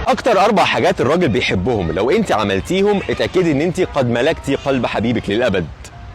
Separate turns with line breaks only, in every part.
اكتر 4 حاجات الراجل بيحبهم لو انت عملتيهم اتاكدي ان انت قد ملكتي قلب حبيبك للابد.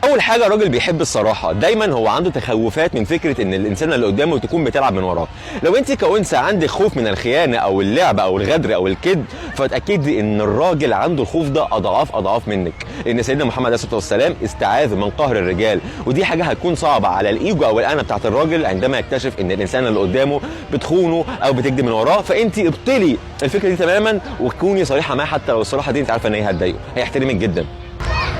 اول حاجه الراجل بيحب الصراحه، دايما هو عنده تخوفات من فكره ان الانسان اللي قدامه تكون بتلعب من وراه. لو انت كأنثى عندك خوف من الخيانه او اللعب او الغدر او الكذب، فاتاكدي ان الراجل عنده الخوف ده اضعاف منك، لان سيدنا محمد عليه الصلاه والسلام استعاذ من قهر الرجال، ودي حاجه هتكون صعبه على الايجو او الانا بتاعت الراجل عندما يكتشف ان الانسان اللي قدامه بتخونه او بتكذب من وراه. فانت ابطلي الفكره دي تماما وتكوني صريحه معاه، حتى لو الصراحه دي انت عارفه ان هي هتضايقه، هيحترمك جدا.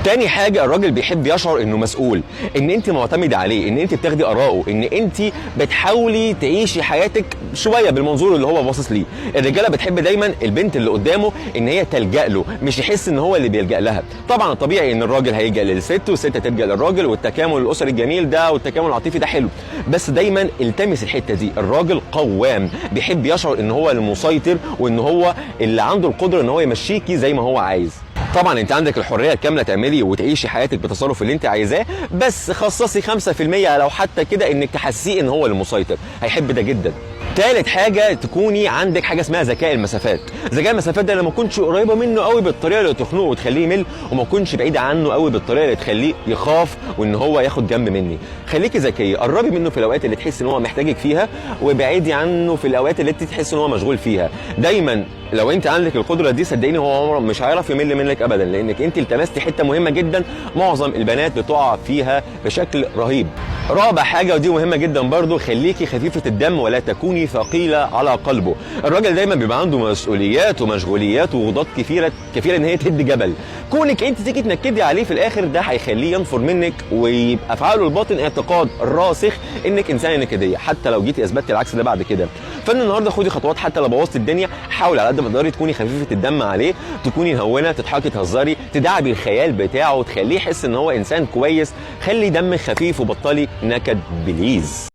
تاني حاجة الراجل بيحب يشعر انه مسؤول، ان انت معتمدة عليه، ان انت بتاخدي اراءه، ان انت بتحاولي تعيشي حياتك شوية بالمنظور اللي هو باصص ليه. الرجالة بتحب دايما البنت اللي قدامه ان هي تلجأ له، مش يحس ان هو اللي بيلجأ لها. طبعا الطبيعي ان الراجل هيلجأ للست والست تلجأ للراجل، والتكامل الاسري الجميل ده والتكامل العاطفي ده حلو، بس دايما التمس الحتة دي. الراجل قوام، بيحب يشعر ان هو المسيطر وان هو اللي عنده القدرة ان هو يمشيكي زي ما هو عايز. طبعا انت عندك الحريه الكامله تعملي وتعيشي حياتك بالتصرف اللي انت عايزاه، بس خصصي 5% لو حتى كده انك تحسيه ان هو المسيطر، هيحب ده جدا. تالت حاجة تكوني عندك حاجة اسمها ذكاء المسافات. ذكاء المسافات ده لما تكونش قريبة منه قوي بالطريقة اللي تخنقه وتخليه يمل، وما تكونش بعيدة عنه قوي بالطريقة اللي تخليه يخاف وان هو ياخد جنب مني. خليكي ذكية، قربي منه في الاوقات اللي تحس ان هو محتاجك فيها، وابعدي عنه في الاوقات اللي انت تحس ان هو مشغول فيها. دايما لو انت عندك القدرة دي صدقيني هو عمره مش هيعرف يمل منك ابدا، لانك انت التمستي حتة مهمة جدا معظم البنات بتقع فيها بشكل رهيب. رابع حاجة ودي مهمة جدا برضو، خليكي خفيفة الدم ولا تكوني ثقيلة على قلبه. الراجل دايما بيبقى عنده مسؤوليات ومشغوليات وغضات كفيلة ان هي تهد جبل. كونك انت تيجي تنكدي عليه في الاخر ده هيخليه ينفر منك، ويبقى في عقله الباطن اعتقاد راسخ انك انسانة نكدية، حتى لو جيتي اثبتي العكس ده بعد كده. فان النهارده خدي خطوات، حتى لو بوظتي الدنيا حاولي على قد ما تقدري تكوني خفيفة الدم عليه، تكوني هونة، تضحكي تهزري، تدعبي الخيال بتاعه، تخليه يحس ان هو انسان كويس. خلي دمك خفيف وبطلي نكد بليز.